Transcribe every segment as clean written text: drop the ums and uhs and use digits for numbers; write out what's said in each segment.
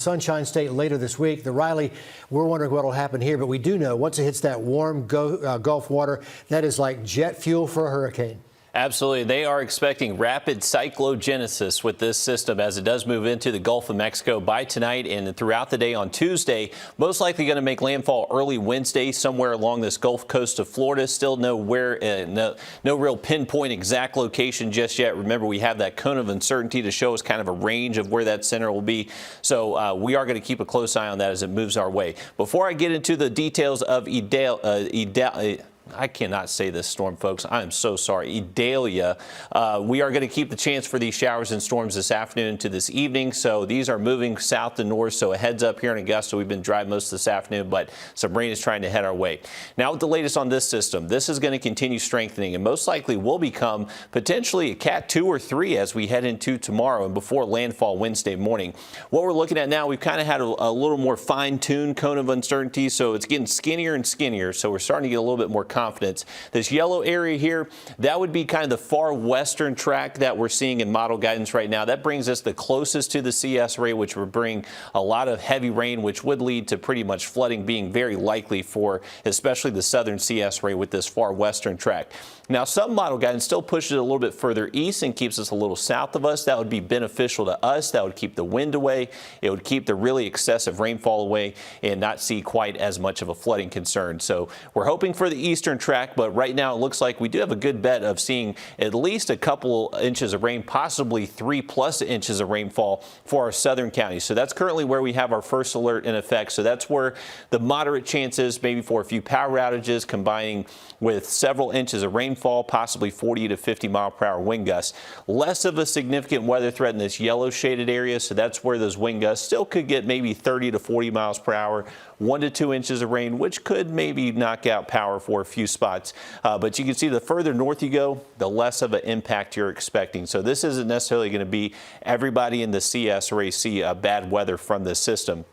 Sunshine State later this week. The Riley, we're wondering what will happen here, but we do know once it hits that warm Gulf water, that is like jet fuel for a hurricane. Absolutely. They are expecting rapid cyclogenesis with this system as it does move into the Gulf of Mexico by tonight and throughout the day on Tuesday. Most likely going to make landfall early Wednesday somewhere along this Gulf Coast of Florida. Still no real pinpoint exact location just yet. Remember, we have that cone of uncertainty to show us kind of a range of where that center will be. So we are going to keep a close eye on that as it moves our way. Before I get into the details of Idalia, I cannot say this storm, folks. I am so sorry. Idalia. We are going to keep the chance for these showers and storms this afternoon to this evening. So these are moving south to north. So a heads up here in Augusta. We've been dry most of this afternoon, but some rain is trying to head our way. Now with the latest on this system, this is going to continue strengthening and most likely will become potentially a Cat 2 or 3 as we head into tomorrow and before landfall Wednesday morning. What we're looking at now, we've kind of had a little more fine-tuned cone of uncertainty. So it's getting skinnier and skinnier. So we're starting to get a little bit more confidence. This yellow area here, that would be kind of the far western track that we're seeing in model guidance right now. That brings us the closest to the CSRA, which would bring a lot of heavy rain, which would lead to pretty much flooding being very likely for especially the southern CSRA with this far western track. Now, some model guidance still pushes it a little bit further east and keeps us a little south of us. That would be beneficial to us. That would keep the wind away. It would keep the really excessive rainfall away and not see quite as much of a flooding concern. So we're hoping for the eastern track, but right now it looks like we do have a good bet of seeing at least a couple inches of rain, possibly 3+ inches of rainfall for our southern counties. So that's currently where we have our first alert in effect. So that's where the moderate chances maybe for a few power outages combining with several inches of rainfall, possibly 40 to 50 mile per hour wind gusts. Less of a significant weather threat in this yellow shaded area. So that's where those wind gusts still could get maybe 30 to 40 miles per hour, 1 to 2 inches of rain, which could maybe knock out power for a few spots. But you can see the further north you go, the less of an impact you're expecting. So this isn't necessarily going to be everybody in the CSRA see bad weather from this system.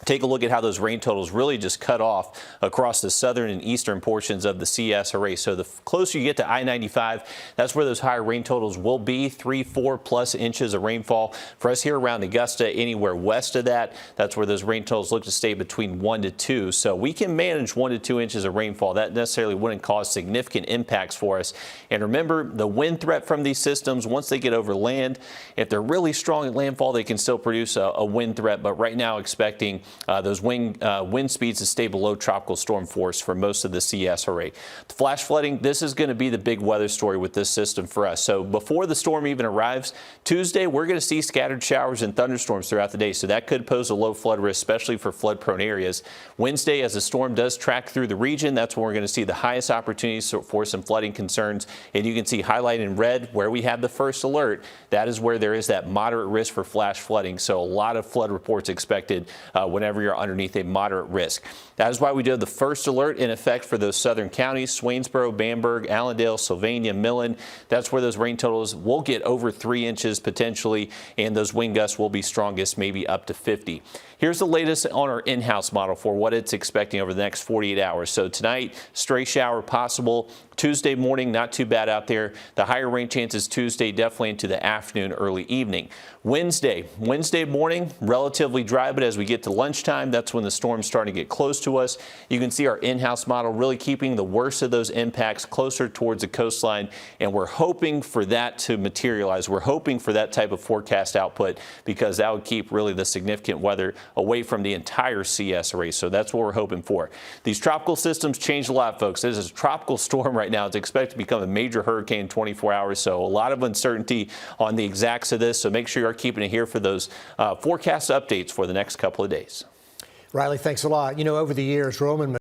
Take a look at how those rain totals really just cut off across the southern and eastern portions of the CSRA. So the closer you get to I-95, that's where those higher rain totals will be, 3-4+ inches of rainfall. For us here around Augusta, anywhere west of that, that's where those rain totals look to stay between 1 to 2. So we can manage 1 to 2 inches of rainfall. That necessarily wouldn't cause significant impacts for us. And remember, the wind threat from these systems, once they get over land, if they're really strong at landfall, they can still produce a wind threat. But right now, expecting those wind speeds to stay below tropical storm force for most of the CSRA. The flash flooding, this is going to be the big weather story with this system for us. So before the storm even arrives, Tuesday, we're going to see scattered showers and thunderstorms throughout the day. So that could pose a low flood risk, especially for flood-prone areas. Wednesday, as the storm does track through the region, that's when we're going to see the highest opportunities for some flooding concerns. And you can see highlighted in red where we have the first alert. That is where there is that moderate risk for flash flooding. So a lot of flood reports expected whenever you're underneath a moderate risk. That is why we do have the first alert in effect for those southern counties, Swainsboro, Bamberg, Allendale, Sylvania, Millen. That's where those rain totals will get over 3 inches potentially, and those wind gusts will be strongest, maybe up to 50. Here's the latest on our in-house model for what it's expecting over the next 48 hours. So tonight, stray shower possible. Tuesday morning, not too bad out there. The higher rain chances Tuesday, definitely into the afternoon, early evening. Wednesday morning, relatively dry, but as we get to lunchtime, that's when the storm's starting to get close to us. You can see our in-house model really keeping the worst of those impacts closer towards the coastline, and we're hoping for that to materialize. We're hoping for that type of forecast output because that would keep really the significant weather away from the entire CSRA. So that's what we're hoping for. These tropical systems change a lot, folks. This is a tropical storm right now. It's expected to become a major hurricane in 24 hours. So a lot of uncertainty on the exacts of this. So make sure you're keeping it here for those forecast updates for the next couple of days. Riley, thanks a lot. You know, over the years, Roman